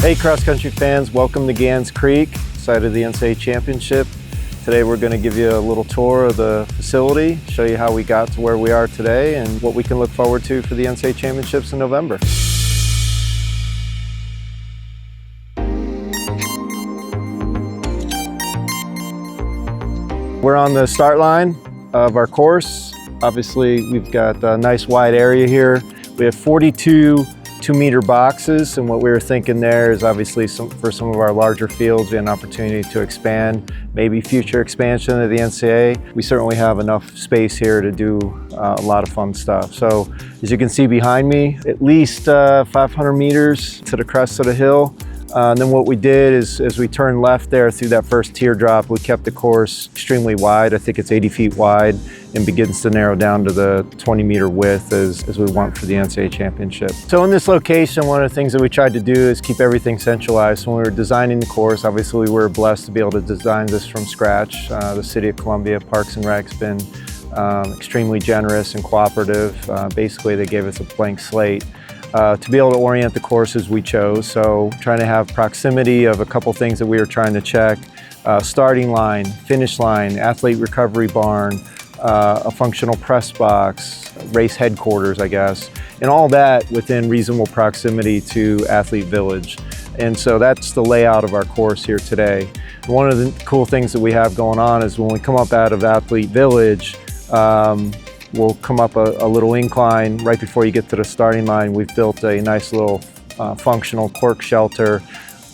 Hey cross country fans, welcome to Gans Creek, site of the NCAA Championship. Today we're going to give you a little tour of the facility, show you how we got to where we are today and what we can look forward to for the NCAA Championships in November. We're on the start line of our course. Obviously we've got a nice wide area here. We have 42 2-meter boxes, and what we were thinking there is obviously for some of our larger fields we had an opportunity to expand, maybe future expansion of the NCAA. We certainly have enough space here to do a lot of fun stuff. So as you can see behind me, at least 500 meters to the crest of the hill. And then what we did is, as we turned left there through that first teardrop, we kept the course extremely wide. I think it's 80 feet wide and begins to narrow down to the 20-meter width as we want for the NCAA Championship. So in this location, one of the things that we tried to do is keep everything centralized. So when we were designing the course, obviously we were blessed to be able to design this from scratch. The City of Columbia, Parks and Rec's been extremely generous and cooperative. Basically, they gave us a blank slate to be able to orient the courses we chose. So trying to have proximity of a couple things that we were trying to check. Starting line, finish line, athlete recovery barn, a functional press box, race headquarters, I guess, and all that within reasonable proximity to Athlete Village. And so that's the layout of our course here today. One of the cool things that we have going on is when we come up out of Athlete Village, we'll come up a little incline right before you get to the starting line. We've built a nice little functional cork shelter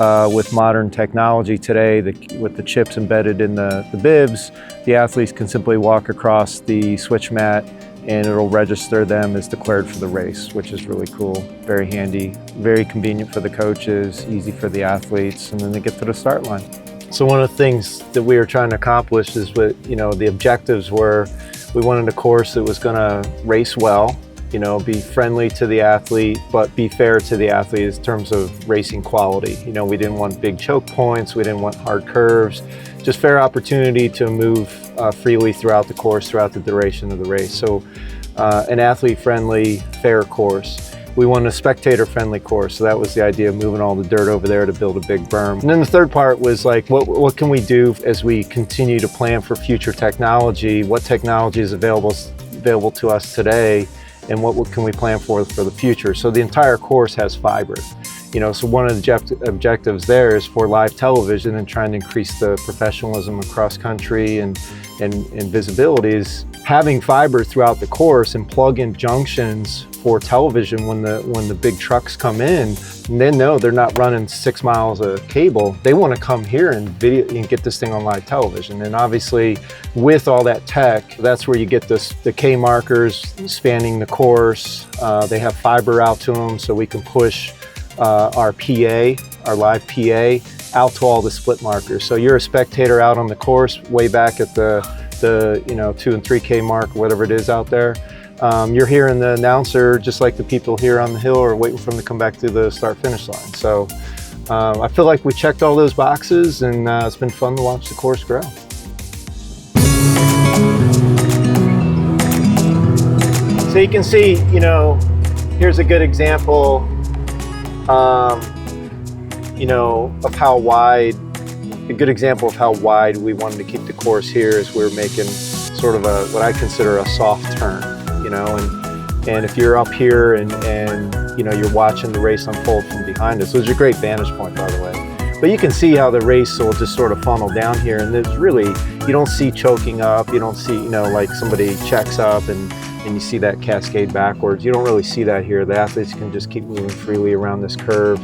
with modern technology today with the chips embedded in the bibs. The athletes can simply walk across the switch mat and it'll register them as declared for the race, which is really cool, very handy, very convenient for the coaches, easy for the athletes, and then they get to the start line. So one of the things that we were trying to accomplish is the objectives were we wanted a course that was going to race well, be friendly to the athlete, but be fair to the athlete in terms of racing quality. We didn't want big choke points, we didn't want hard curves, just fair opportunity to move freely throughout the course, throughout the duration of the race. So an athlete-friendly, fair course. We wanted a spectator-friendly course, so that was the idea of moving all the dirt over there to build a big berm. And then the third part was like, what can we do as we continue to plan for future technology? What technology is available to us today, and what can we plan for the future? So the entire course has fiber. So one of the objectives there is for live television and trying to increase the professionalism of cross country and visibility is having fiber throughout the course and plug-in junctions for television when the big trucks come in, and they know they're not running 6 miles of cable. They want to come here and get this thing on live television. And obviously with all that tech, that's where you get the K markers spanning the course. They have fiber out to them so we can push our PA, our live PA, out to all the split markers. So you're a spectator out on the course way back at the 2 and 3K mark, whatever it is out there. You're hearing the announcer just like the people here on the hill are waiting for them to come back to the start-finish line. So I feel like we checked all those boxes, and it's been fun to watch the course grow. So you can see, here's a good example, of how wide, we wanted to keep the course here as we're making sort of what I consider a soft turn. And if you're up here and you're watching the race unfold from behind us, which is a great vantage point, by the way. But you can see how the race will just sort of funnel down here, and there's really, you don't see choking up, you don't see, like somebody checks up and you see that cascade backwards. You don't really see that here. The athletes can just keep moving freely around this curve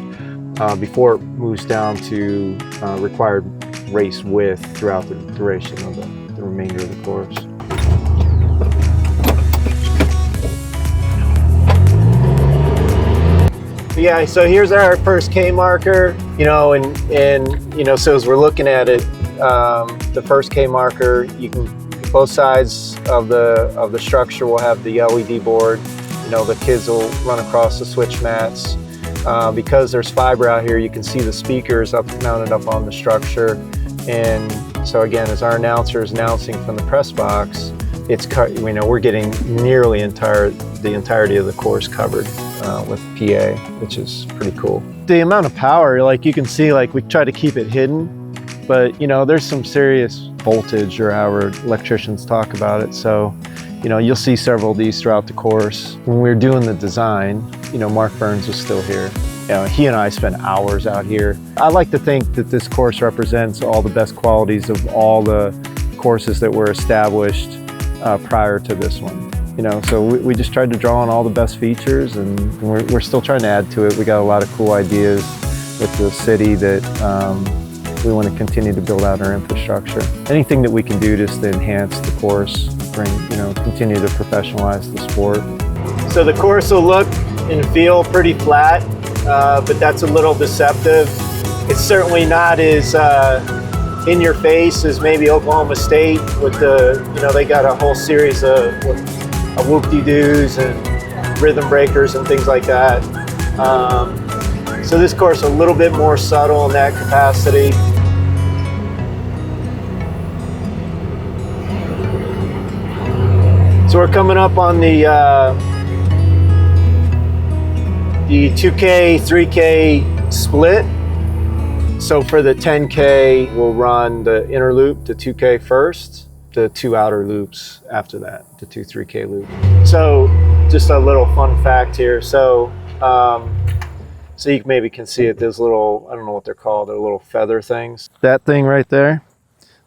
before it moves down to required race width throughout the duration of the remainder of the course. Yeah, so here's our first K marker, so as we're looking at it, the first K marker, you can, both sides of the structure will have the LED board. The kids will run across the switch mats. Because there's fiber out here, you can see the speakers mounted up on the structure. And so again, as our announcer is announcing from the press box, it's we're getting nearly the entirety of the course covered with PA, which is pretty cool. The amount of power, like you can see, like we try to keep it hidden, but you know, there's some serious voltage, or however electricians talk about it. So, you know, you'll see several of these throughout the course. When we were doing the design, you know, Mark Burns was still here. You know, he and I spent hours out here. I like to think that this course represents all the best qualities of all the courses that were established prior to this one. You know, so we just tried to draw on all the best features, and we're still trying to add to it. We got a lot of cool ideas with the city that we want to continue to build out our infrastructure. Anything that we can do just to enhance the course, continue to professionalize the sport. So the course will look and feel pretty flat, but that's a little deceptive. It's certainly not as in your face as maybe Oklahoma State with the, you know, they got a whole series of whoop-de-doos and rhythm breakers and things like that. So this course a little bit more subtle in that capacity. So we're coming up on the 2K, 3K split. So for the 10K, we'll run the inner loop, the 2K first, the 2 outer loops after that, the 2 3K loop. So just a little fun fact here. So you maybe can see it, there's little, I don't know what they're called, they're little feather things. That thing right there.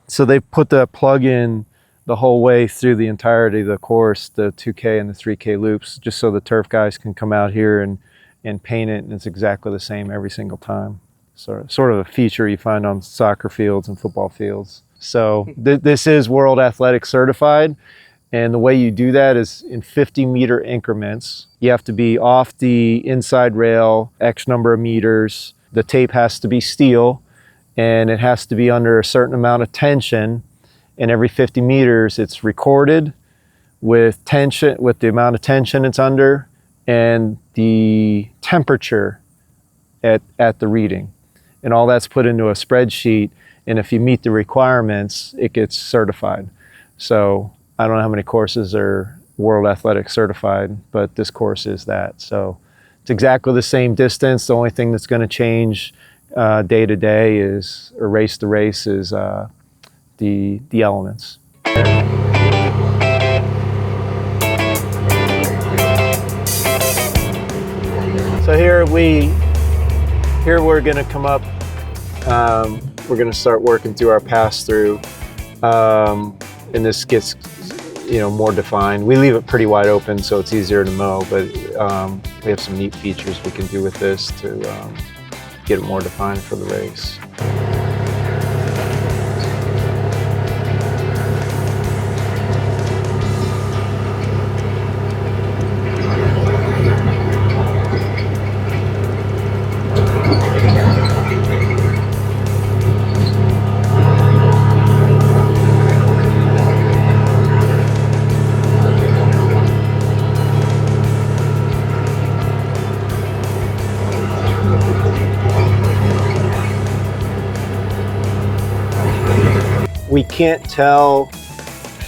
So they put the plug in the whole way through the entirety of the course, the 2K and the 3K loops, just so the turf guys can come out here and paint it, and it's exactly the same every single time. Sort of a feature you find on soccer fields and football fields. So this is World Athletic certified, and the way you do that is in 50-meter increments. You have to be off the inside rail X number of meters. The tape has to be steel, and it has to be under a certain amount of tension. And every 50 meters, it's recorded with tension, with the amount of tension it's under, and the temperature at the reading. And all that's put into a spreadsheet, and if you meet the requirements, it gets certified. So I don't know how many courses are World Athletic certified, but this course is that. So it's exactly the same distance. The only thing that's going to change day to day is, or race to race, is the elements. So here we're going to come up, we're going to start working through our pass-through, and this gets, you know, more defined. We leave it pretty wide open so it's easier to mow, but we have some neat features we can do with this to get it more defined for the race. We can't tell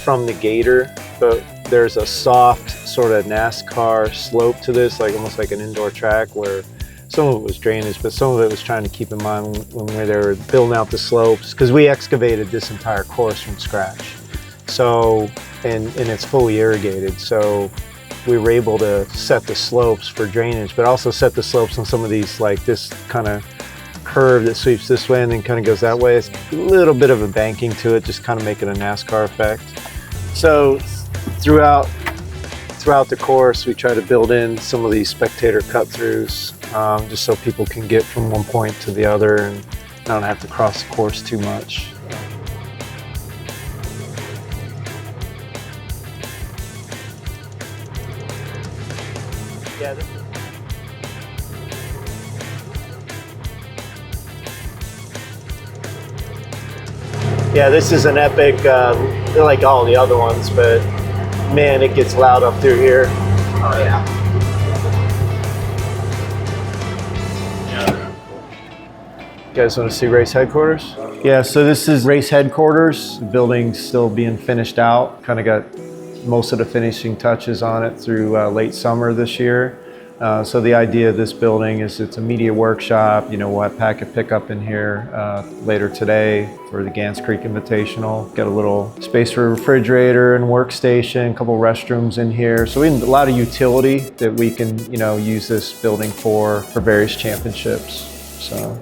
from the gator, but there's a soft sort of NASCAR slope to this, like almost like an indoor track, where some of it was drainage, but some of it was trying to keep in mind when they were building out the slopes, because we excavated this entire course from scratch. So, and it's fully irrigated, so we were able to set the slopes for drainage, but also set the slopes on some of these, like this kind of curve that sweeps this way and then kind of goes that way. It's a little bit of a banking to it, just kind of making a NASCAR effect. So throughout the course, we try to build in some of these spectator cut-throughs, just so people can get from one point to the other and not have to cross the course too much. Yeah. Yeah, this is an epic, they're like all the other ones, but man, it gets loud up through here. Oh yeah. You guys want to see race headquarters? Yeah, so this is race headquarters. The building's still being finished out. Kind of got most of the finishing touches on it through late summer this year. So the idea of this building is it's a media workshop. You know, we'll have packet pickup in here later today for the Gans Creek Invitational. Got a little space for a refrigerator and workstation, a couple restrooms in here. So we have a lot of utility that we can, you know, use this building for various championships. So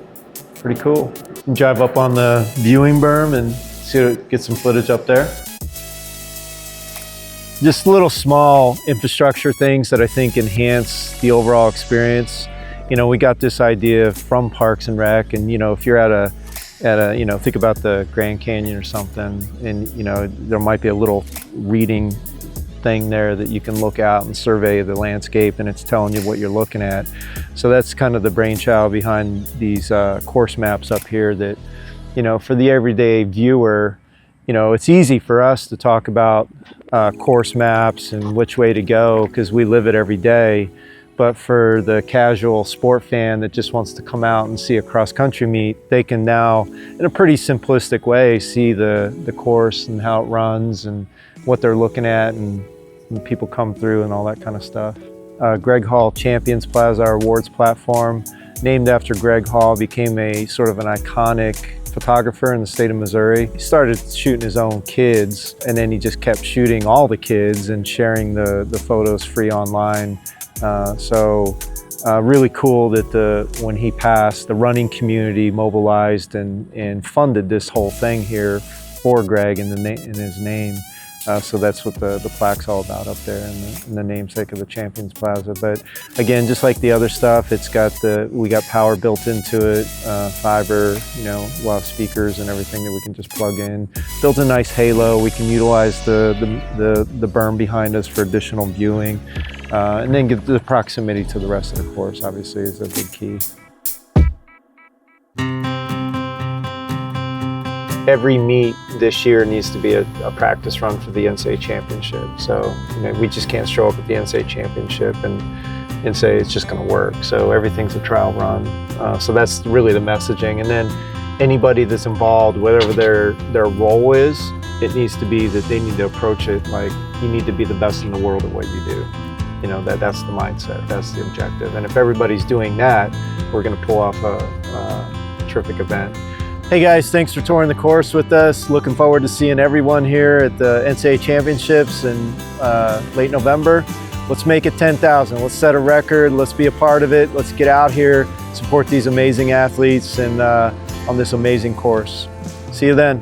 pretty cool. You can drive up on the viewing berm and get some footage up there. Just little small infrastructure things that I think enhance the overall experience. You know, we got this idea from Parks and Rec, and you know, if you're at a you know, think about the Grand Canyon or something, and you know, there might be a little reading thing there that you can look out and survey the landscape, and it's telling you what you're looking at. So that's kind of the brainchild behind these course maps up here that, you know, for the everyday viewer, you know, it's easy for us to talk about course maps and which way to go because we live it every day. But for the casual sport fan that just wants to come out and see a cross-country meet, they can now, in a pretty simplistic way, see the course and how it runs and what they're looking at and when people come through and all that kind of stuff. Greg Hall Champions Plaza, our awards platform, named after Greg Hall, became a sort of an iconic photographer in the state of Missouri. He started shooting his own kids, and then he just kept shooting all the kids and sharing the photos free online. Really cool that when he passed, the running community mobilized and funded this whole thing here for Greg in his name. So that's what the plaque's all about up there in the namesake of the Champions Plaza. But again, just like the other stuff, it's got we got power built into it, fiber, you know, we'll have speakers and everything that we can just plug in. Built a nice halo. We can utilize the berm behind us for additional viewing. And then get the proximity to the rest of the course, obviously, is a big key. Every meet this year needs to be a practice run for the NCAA championship. So, you know, we just can't show up at the NCAA championship and say it's just going to work. So everything's a trial run. So that's really the messaging. And then anybody that's involved, whatever their role is, it needs to be that they need to approach it like you need to be the best in the world at what you do. You know, that's the mindset, that's the objective. And if everybody's doing that, we're going to pull off a terrific event. Hey guys, thanks for touring the course with us. Looking forward to seeing everyone here at the NCAA Championships in late November. Let's make it 10,000. Let's set a record. Let's be a part of it. Let's get out here, support these amazing athletes and on this amazing course. See you then.